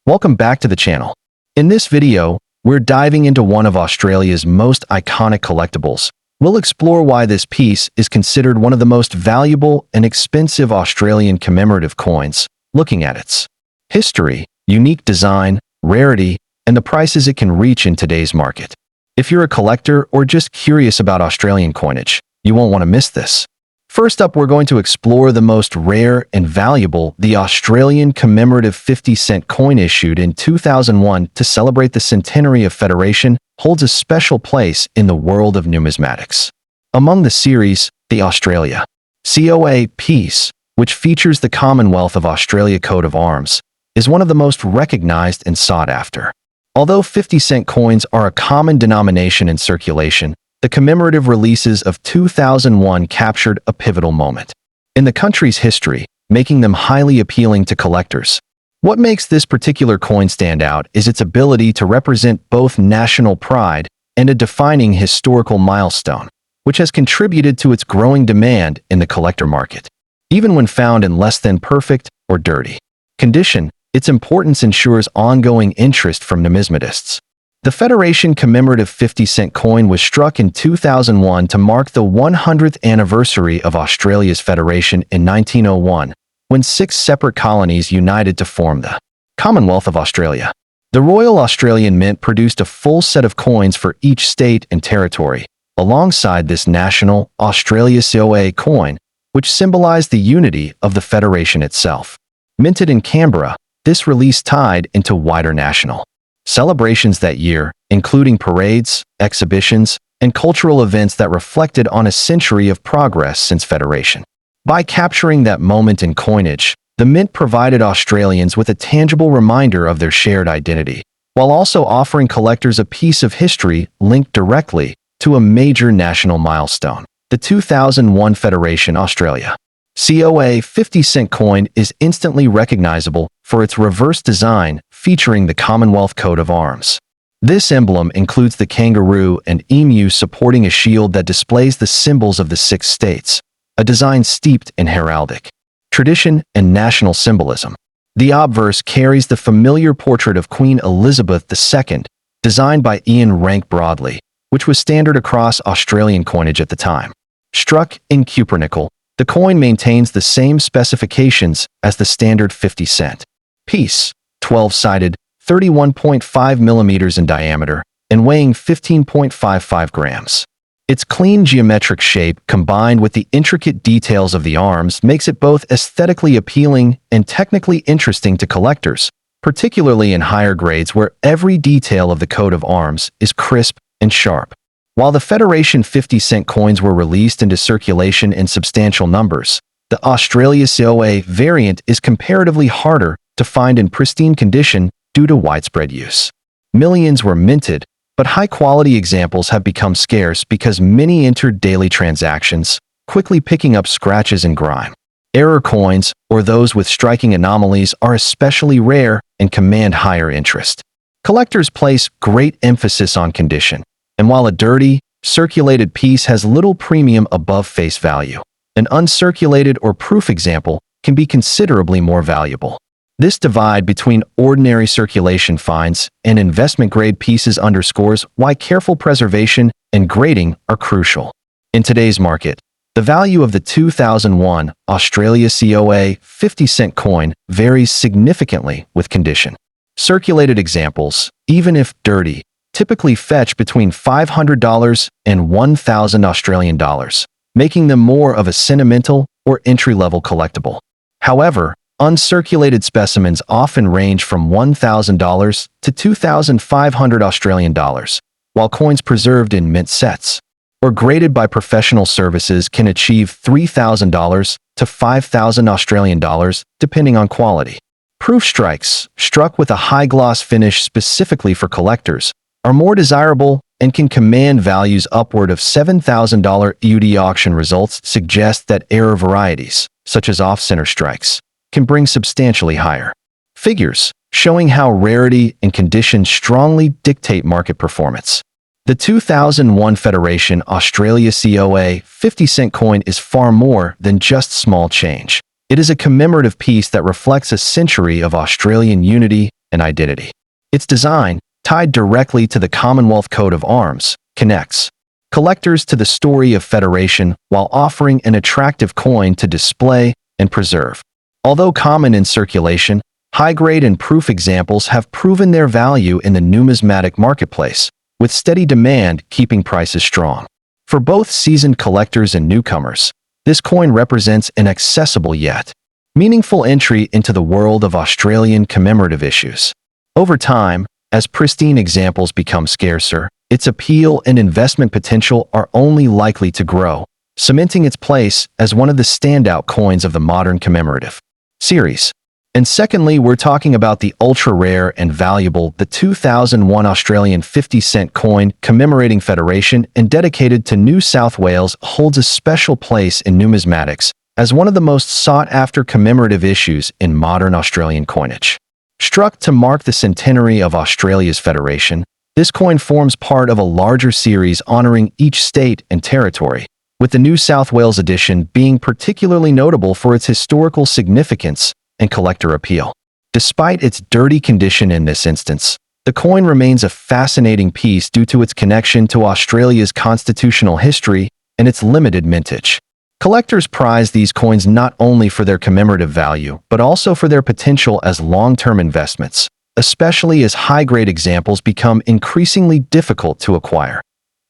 Welcome back to the channel. In this video, we're diving into one of Australia's most iconic collectibles. We'll explore why this piece is considered one of the most valuable and expensive Australian commemorative coins, looking at its history, unique design, rarity, and the prices it can reach in today's market. If you're a collector or just curious about Australian coinage, you won't want to miss this. First up, we're going to explore the most rare and valuable, the Australian commemorative 50-cent coin issued in 2001 to celebrate the centenary of Federation, holds a special place in the world of numismatics. Among the series, the Australia COA piece, which features the Commonwealth of Australia coat of arms, is one of the most recognized and sought after. Although 50-cent coins are a common denomination in circulation, the commemorative releases of 2001 captured a pivotal moment in the country's history, making them highly appealing to collectors. What makes this particular coin stand out is its ability to represent both national pride and a defining historical milestone, which has contributed to its growing demand in the collector market. Even when found in less than perfect or dirty condition, its importance ensures ongoing interest from numismatists. The Federation commemorative 50-cent coin was struck in 2001 to mark the 100th anniversary of Australia's Federation in 1901, when 6 separate colonies united to form the Commonwealth of Australia. The Royal Australian Mint produced a full set of coins for each state and territory, alongside this national Australia COA coin, which symbolized the unity of the Federation itself. Minted in Canberra, this release tied into wider national celebrations that year, including parades, exhibitions, and cultural events that reflected on a century of progress since Federation. By capturing that moment in coinage, the Mint provided Australians with a tangible reminder of their shared identity, while also offering collectors a piece of history linked directly to a major national milestone. The 2001 Federation Australia COA 50-cent coin is instantly recognizable for its reverse design featuring the Commonwealth coat of arms. This emblem includes the kangaroo and emu supporting a shield that displays the symbols of the 6 states, a design steeped in heraldic tradition and national symbolism. The obverse carries the familiar portrait of Queen Elizabeth II, designed by Ian Rank Broadley, which was standard across Australian coinage at the time. Struck in cupronickel, the coin maintains the same specifications as the standard 50-cent piece, 12-sided, 31.5 millimeters in diameter, and weighing 15.55 grams. Its clean geometric shape, combined with the intricate details of the arms, makes it both aesthetically appealing and technically interesting to collectors, particularly in higher grades where every detail of the coat of arms is crisp and sharp. While the Federation 50-cent coins were released into circulation in substantial numbers, the Australia COA variant is comparatively harder to find in pristine condition due to widespread use. Millions were minted, but high-quality examples have become scarce because many entered daily transactions, quickly picking up scratches and grime. Error coins, or those with striking anomalies, are especially rare and command higher interest. Collectors place great emphasis on condition, and while a dirty, circulated piece has little premium above face value, an uncirculated or proof example can be considerably more valuable. This divide between ordinary circulation finds and investment-grade pieces underscores why careful preservation and grading are crucial. In today's market, the value of the 2001 Australia COA 50-cent coin varies significantly with condition. Circulated examples, even if dirty, typically fetch between $500 and $1,000 Australian dollars, making them more of a sentimental or entry-level collectible. However, uncirculated specimens often range from $1,000 to $2,500 Australian dollars, while coins preserved in mint sets or graded by professional services can achieve $3,000 to $5,000 Australian dollars, depending on quality. Proof strikes, struck with a high-gloss finish specifically for collectors, are more desirable and can command values upward of $7,000. EUD auction results suggest that error varieties, such as off-center strikes, can bring substantially higher figures, showing how rarity and condition strongly dictate market performance. The 2001 Federation Australia COA 50-cent coin is far more than just small change. It is a commemorative piece that reflects a century of Australian unity and identity. Its design, tied directly to the Commonwealth Coat of Arms, connects collectors to the story of Federation while offering an attractive coin to display and preserve. Although common in circulation, high-grade and proof examples have proven their value in the numismatic marketplace, with steady demand keeping prices strong. For both seasoned collectors and newcomers, this coin represents an accessible yet meaningful entry into the world of Australian commemorative issues. Over time, as pristine examples become scarcer, its appeal and investment potential are only likely to grow, cementing its place as one of the standout coins of the modern commemorative series. And secondly, we're talking about the ultra-rare and valuable, the 2001 Australian 50-cent coin commemorating Federation and dedicated to New South Wales holds a special place in numismatics as one of the most sought-after commemorative issues in modern Australian coinage. Struck to mark the centenary of Australia's Federation, this coin forms part of a larger series honoring each state and territory, with the New South Wales edition being particularly notable for its historical significance and collector appeal. Despite its dirty condition in this instance, the coin remains a fascinating piece due to its connection to Australia's constitutional history and its limited mintage. Collectors prize these coins not only for their commemorative value, but also for their potential as long-term investments, especially as high-grade examples become increasingly difficult to acquire.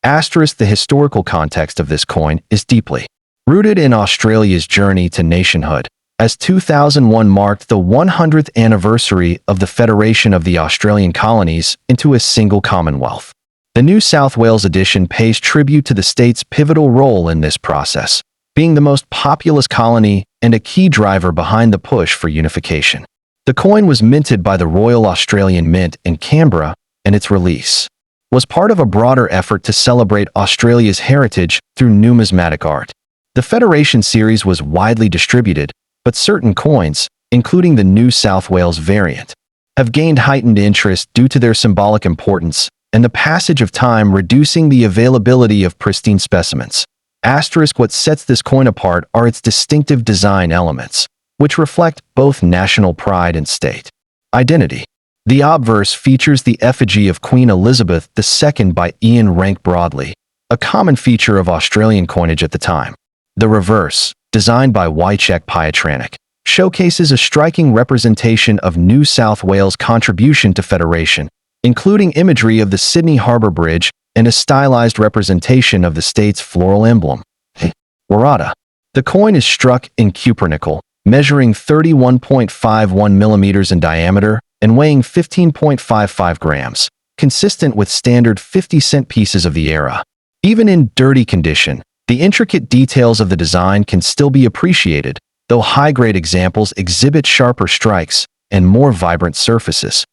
The historical context of this coin is deeply rooted in Australia's journey to nationhood, as 2001 marked the 100th anniversary of the Federation of the Australian colonies into a single Commonwealth. The New South Wales edition pays tribute to the state's pivotal role in this process, being the most populous colony and a key driver behind the push for unification. The coin was minted by the Royal Australian Mint in Canberra, and its release was part of a broader effort to celebrate Australia's heritage through numismatic art. The Federation series was widely distributed, but certain coins, including the New South Wales variant, have gained heightened interest due to their symbolic importance and the passage of time reducing the availability of pristine specimens. What sets this coin apart are its distinctive design elements, which reflect both national pride and state identity. The obverse features the effigy of Queen Elizabeth II by Ian Rank Broadley, a common feature of Australian coinage at the time. The reverse, designed by Wycheck Pietranic, showcases a striking representation of New South Wales' contribution to Federation, including imagery of the Sydney Harbour Bridge and a stylized representation of the state's floral emblem, Warada. The coin is struck in cupronickel, measuring 31.51 millimeters in diameter and weighing 15.55 grams, consistent with standard 50-cent pieces of the era. Even in dirty condition, the intricate details of the design can still be appreciated, though high-grade examples exhibit sharper strikes and more vibrant surfaces.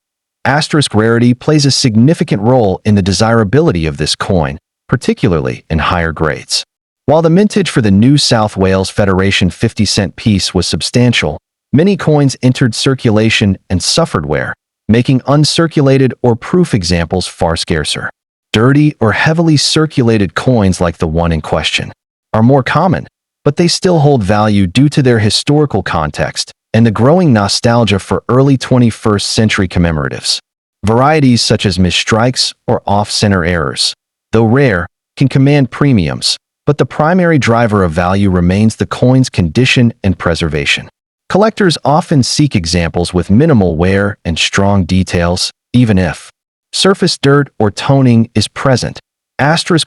Rarity plays a significant role in the desirability of this coin, particularly in higher grades. While the mintage for the New South Wales Federation 50-cent piece was substantial, many coins entered circulation and suffered wear, making uncirculated or proof examples far scarcer. Dirty or heavily circulated coins like the one in question are more common, but they still hold value due to their historical context and the growing nostalgia for early 21st century commemoratives. Varieties such as misstrikes or off-center errors, though rare, can command premiums, but the primary driver of value remains the coin's condition and preservation. Collectors often seek examples with minimal wear and strong details, even if surface dirt or toning is present.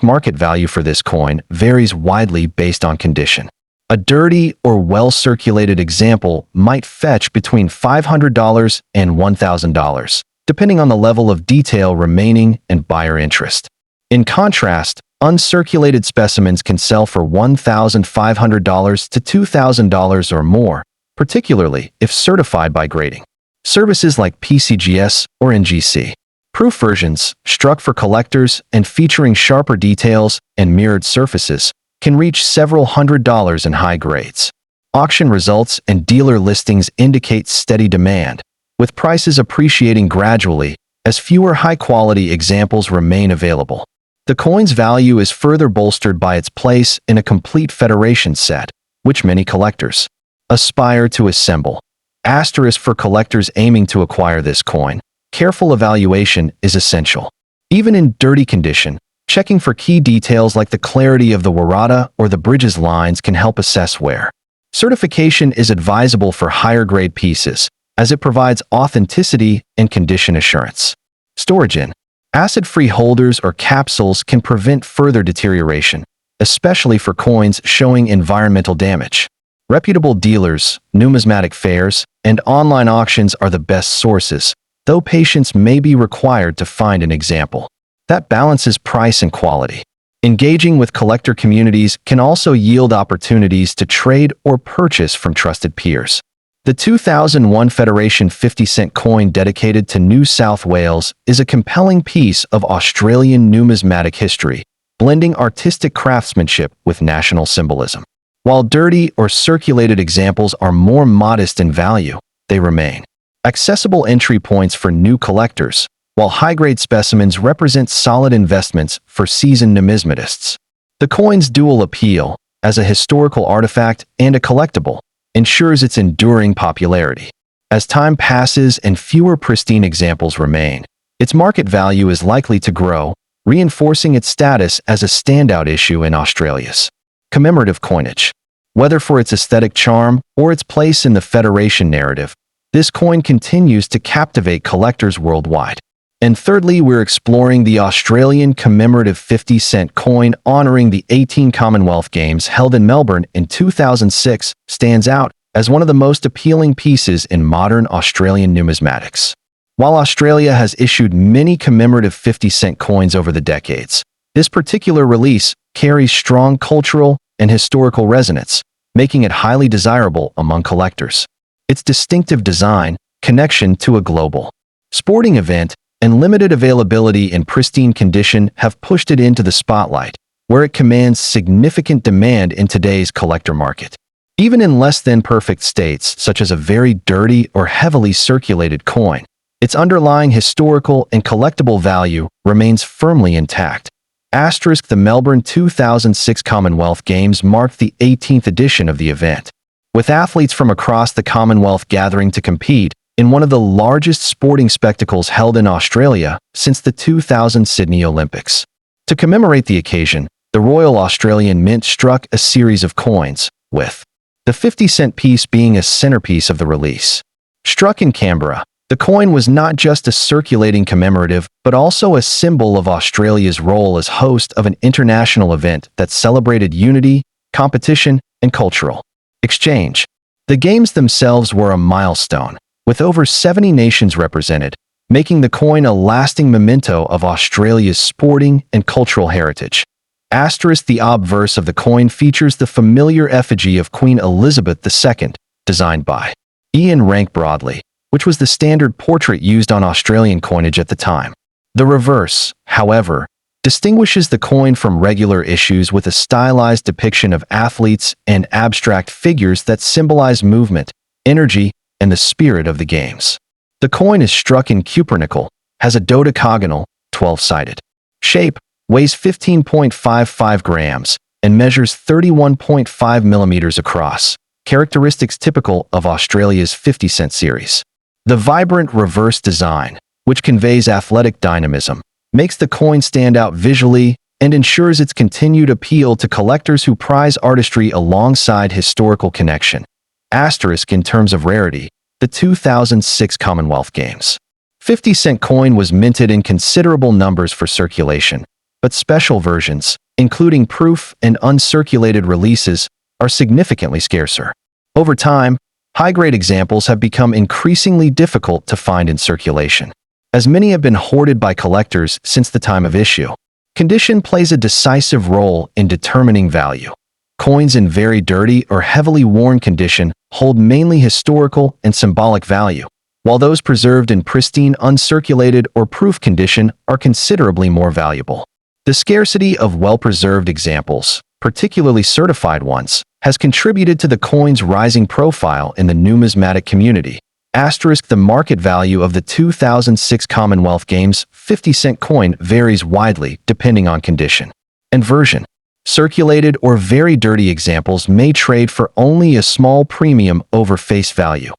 Market value for this coin varies widely based on condition. A dirty or well-circulated example might fetch between $500 and $1,000, depending on the level of detail remaining and buyer interest. In contrast, uncirculated specimens can sell for $1,500 to $2,000 or more, particularly if certified by grading services like PCGS or NGC. Proof versions, struck for collectors and featuring sharper details and mirrored surfaces, can reach several $100s in high grades. Auction results and dealer listings indicate steady demand, with prices appreciating gradually as fewer high-quality examples remain available. The coin's value is further bolstered by its place in a complete Federation set, which many collectors aspire to assemble. For collectors aiming to acquire this coin, careful evaluation is essential. Even in dirty condition, checking for key details like the clarity of the warata or the bridge's lines can help assess wear. Certification is advisable for higher-grade pieces, as it provides authenticity and condition assurance. Storage in acid-free holders or capsules can prevent further deterioration, especially for coins showing environmental damage. Reputable dealers, numismatic fairs, and online auctions are the best sources, though patience may be required to find an example that balances price and quality. Engaging with collector communities can also yield opportunities to trade or purchase from trusted peers. The 2001 Federation 50-cent coin dedicated to New South Wales is a compelling piece of Australian numismatic history, blending artistic craftsmanship with national symbolism. While dirty or circulated examples are more modest in value, they remain accessible entry points for new collectors, while high-grade specimens represent solid investments for seasoned numismatists. The coin's dual appeal, as a historical artifact and a collectible, ensures its enduring popularity. As time passes and fewer pristine examples remain, its market value is likely to grow, reinforcing its status as a standout issue in Australia's commemorative coinage. Whether for its aesthetic charm or its place in the Federation narrative, this coin continues to captivate collectors worldwide. And thirdly, we're exploring the Australian commemorative 50-cent coin honoring the 18 Commonwealth Games held in Melbourne in 2006 stands out as one of the most appealing pieces in modern Australian numismatics. While Australia has issued many commemorative 50-cent coins over the decades, this particular release carries strong cultural and historical resonance, making it highly desirable among collectors. Its distinctive design, connection to a global sporting event, and limited availability in pristine condition have pushed it into the spotlight, where it commands significant demand in today's collector market. Even in less than perfect states, such as a very dirty or heavily circulated coin, its underlying historical and collectible value remains firmly intact. The Melbourne 2006 Commonwealth Games marked the 18th edition of the event, with athletes from across the Commonwealth gathering to compete in one of the largest sporting spectacles held in Australia since the 2000 Sydney Olympics. To commemorate the occasion, the Royal Australian Mint struck a series of coins, with the 50-cent piece being a centerpiece of the release. Struck in Canberra, the coin was not just a circulating commemorative, but also a symbol of Australia's role as host of an international event that celebrated unity, competition, and cultural exchange. The Games themselves were a milestone, with over 70 nations represented, making the coin a lasting memento of Australia's sporting and cultural heritage. The obverse of the coin features the familiar effigy of Queen Elizabeth II, designed by Ian Rank Broadley, which was the standard portrait used on Australian coinage at the time. The reverse, however, distinguishes the coin from regular issues with a stylized depiction of athletes and abstract figures that symbolize movement, energy, and the spirit of the Games. The coin is struck in cupronickel, has a dodecagonal, 12-sided shape, weighs 15.55 grams, and measures 31.5 millimeters across, characteristics typical of Australia's 50-cent series. The vibrant reverse design, which conveys athletic dynamism, makes the coin stand out visually and ensures its continued appeal to collectors who prize artistry alongside historical connection. In terms of rarity, the 2006 Commonwealth Games 50-cent coin was minted in considerable numbers for circulation, but special versions, including proof and uncirculated releases, are significantly scarcer. Over time, high-grade examples have become increasingly difficult to find in circulation, as many have been hoarded by collectors since the time of issue. Condition plays a decisive role in determining value. Coins in very dirty or heavily worn condition hold mainly historical and symbolic value, while those preserved in pristine, uncirculated, or proof condition are considerably more valuable. The scarcity of well-preserved examples, particularly certified ones, has contributed to the coin's rising profile in the numismatic community. The market value of the 2006 Commonwealth Games 50-cent coin varies widely depending on condition and version. Circulated or very dirty examples may trade for only a small premium over face value,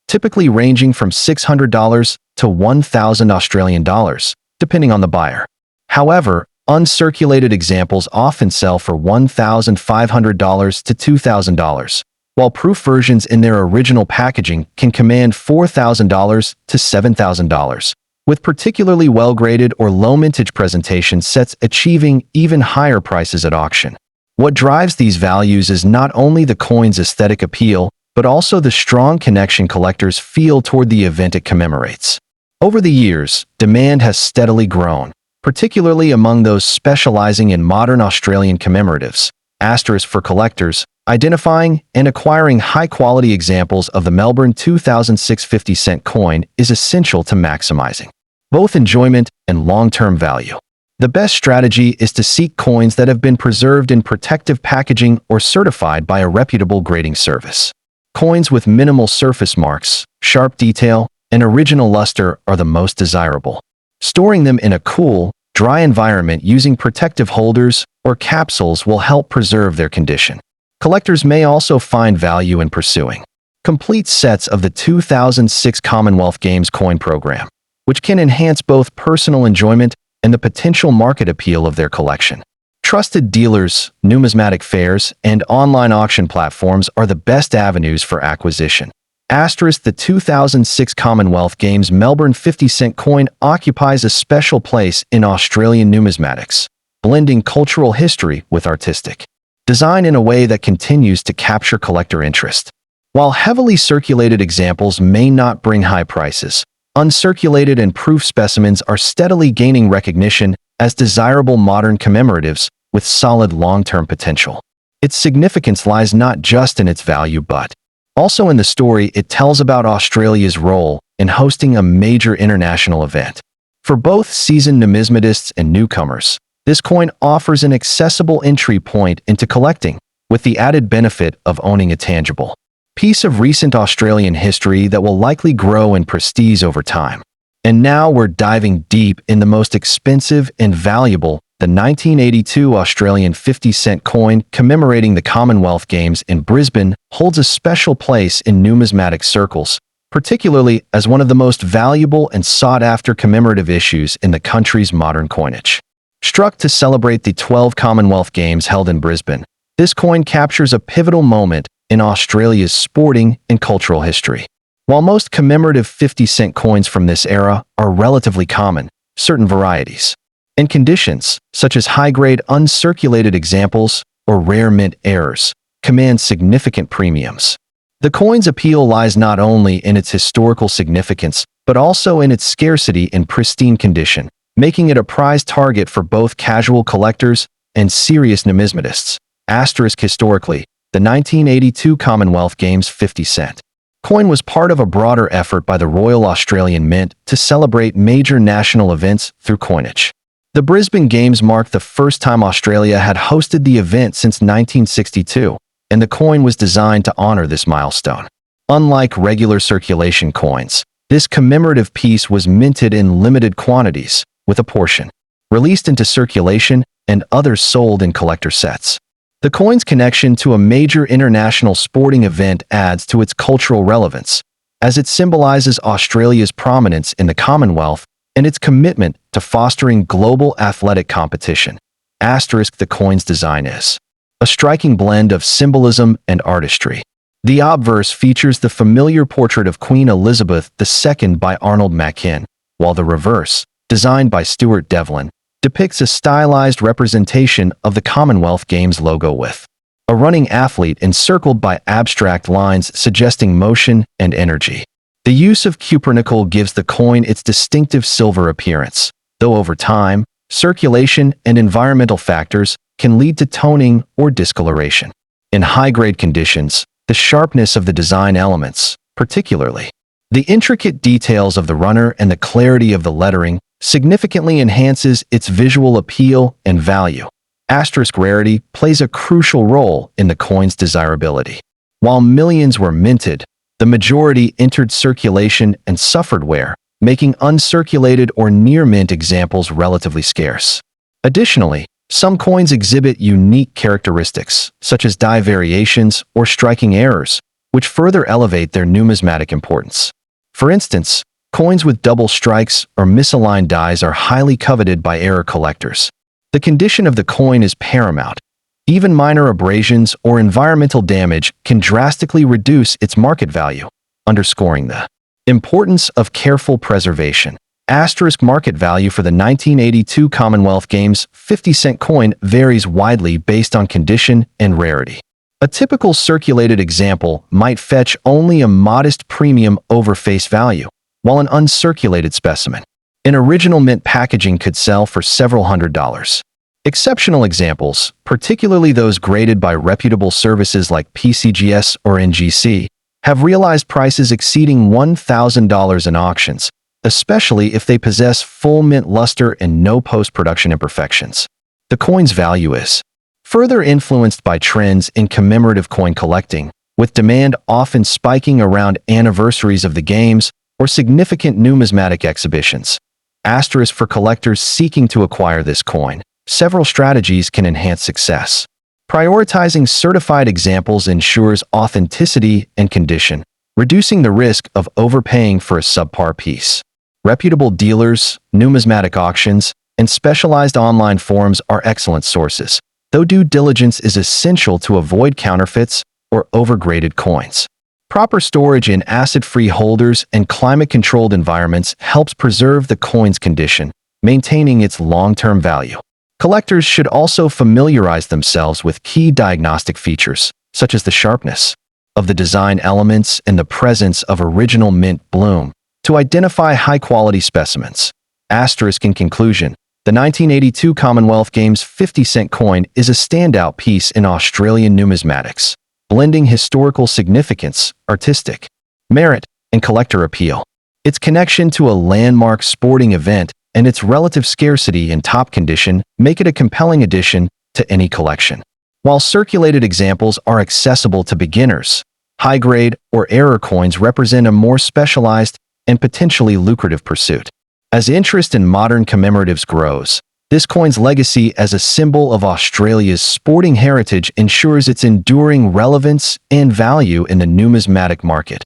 typically ranging from $600 to to 1,000 Australian dollars, depending on the buyer. However, uncirculated examples often sell for $1,500 to $2,000, while proof versions in their original packaging can command $4,000 to $7,000, with particularly well-graded or low-mintage presentation sets achieving even higher prices at auction. What drives these values is not only the coin's aesthetic appeal, but also the strong connection collectors feel toward the event it commemorates. Over the years, demand has steadily grown, particularly among those specializing in modern Australian commemoratives, asterisk for collectors, identifying and acquiring high-quality examples of the Melbourne 2006 50-cent coin is essential to maximizing both enjoyment and long-term value. The best strategy is to seek coins that have been preserved in protective packaging or certified by a reputable grading service. Coins with minimal surface marks, sharp detail, and original luster are the most desirable. Storing them in a cool, dry environment using protective holders or capsules will help preserve their condition. Collectors may also find value in pursuing complete sets of the 2006 Commonwealth Games coin program, which can enhance both personal enjoyment and the potential market appeal of their collection. Trusted dealers, numismatic fairs, and online auction platforms are the best avenues for acquisition. Asterisk the 2006 Commonwealth Games Melbourne 50-cent coin occupies a special place in Australian numismatics, blending cultural history with artistic design in a way that continues to capture collector interest. While heavily circulated examples may not bring high prices, uncirculated and proof specimens are steadily gaining recognition as desirable modern commemoratives with solid long-term potential. Its significance lies not just in its value but also in the story it tells about Australia's role in hosting a major international event. For both seasoned numismatists and newcomers, this coin offers an accessible entry point into collecting, with the added benefit of owning a tangible piece of recent Australian history that will likely grow in prestige over time. And now we're diving deep in the most expensive and valuable, the 1982 Australian 50-cent coin commemorating the Commonwealth Games in Brisbane holds a special place in numismatic circles, particularly as one of the most valuable and sought-after commemorative issues in the country's modern coinage. Struck to celebrate the 12 Commonwealth Games held in Brisbane, this coin captures a pivotal moment in Australia's sporting and cultural history. While most commemorative 50-cent coins from this era are relatively common, certain varieties and conditions, such as high-grade uncirculated examples or rare mint errors, command significant premiums. The coin's appeal lies not only in its historical significance, but also in its scarcity in pristine condition, making it a prized target for both casual collectors and serious numismatists. Asterisk historically, the 1982 Commonwealth Games 50-cent coin was part of a broader effort by the Royal Australian Mint to celebrate major national events through coinage. The Brisbane Games marked the first time Australia had hosted the event since 1962, and the coin was designed to honor this milestone. Unlike regular circulation coins, this commemorative piece was minted in limited quantities, with a portion released into circulation and others sold in collector sets. The coin's connection to a major international sporting event adds to its cultural relevance, as it symbolizes Australia's prominence in the Commonwealth and its commitment to fostering global athletic competition. Asterisk the coin's design is a striking blend of symbolism and artistry. The obverse features the familiar portrait of Queen Elizabeth II by Arnold Machin, while the reverse, designed by Stuart Devlin, depicts a stylized representation of the Commonwealth Games logo with a running athlete encircled by abstract lines suggesting motion and energy. The use of cupronickel gives the coin its distinctive silver appearance, though over time, circulation and environmental factors can lead to toning or discoloration. In high-grade conditions, the sharpness of the design elements, particularly the intricate details of the runner and the clarity of the lettering, significantly enhances its visual appeal and value. Asterisk rarity plays a crucial role in the coin's desirability. While millions were minted, the majority entered circulation and suffered wear, making uncirculated or near-mint examples relatively scarce. Additionally, some coins exhibit unique characteristics, such as die variations or striking errors, which further elevate their numismatic importance. For instance, Coins with double strikes or misaligned dies are highly coveted by error collectors. The condition of the coin is paramount. Even minor abrasions or environmental damage can drastically reduce its market value, underscoring the importance of careful preservation. Asterisk market value for the 1982 Commonwealth Games 50-cent coin varies widely based on condition and rarity. A typical circulated example might fetch only a modest premium over face value, while an uncirculated specimen in original mint packaging could sell for several $100s. Exceptional examples, particularly those graded by reputable services like PCGS or NGC, have realized prices exceeding $1,000 in auctions, especially if they possess full mint luster and no post-production imperfections. The coin's value is further influenced by trends in commemorative coin collecting, with demand often spiking around anniversaries of the games or significant numismatic exhibitions. Asterisk for collectors seeking to acquire this coin. Several strategies can enhance success. Prioritizing certified examples ensures authenticity and condition, reducing the risk of overpaying for a subpar piece. Reputable dealers, numismatic auctions, and specialized online forums are excellent sources, though due diligence is essential to avoid counterfeits or overgraded coins. Proper storage in acid-free holders and climate-controlled environments helps preserve the coin's condition, maintaining its long-term value. Collectors should also familiarize themselves with key diagnostic features, such as the sharpness of the design elements and the presence of original mint bloom, to identify high-quality specimens. Asterisk in conclusion, the 1982 Commonwealth Games 50-cent coin is a standout piece in Australian numismatics, blending historical significance, artistic merit, and collector appeal. Its connection to a landmark sporting event and its relative scarcity and top condition make it a compelling addition to any collection. While circulated examples are accessible to beginners, high-grade or error coins represent a more specialized and potentially lucrative pursuit. As interest in modern commemoratives grows, this coin's legacy as a symbol of Australia's sporting heritage ensures its enduring relevance and value in the numismatic market.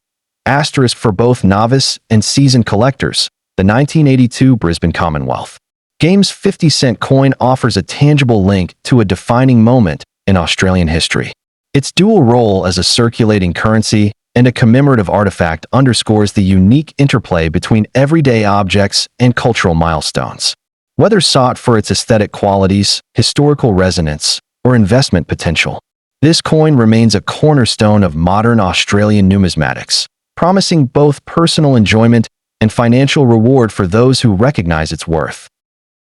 Asterisk for both novice and seasoned collectors. The 1982 Brisbane Commonwealth Games 50-cent coin offers a tangible link to a defining moment in Australian history. Its dual role as a circulating currency and a commemorative artifact underscores the unique interplay between everyday objects and cultural milestones. Whether sought for its aesthetic qualities, historical resonance, or investment potential, this coin remains a cornerstone of modern Australian numismatics, promising both personal enjoyment and financial reward for those who recognize its worth.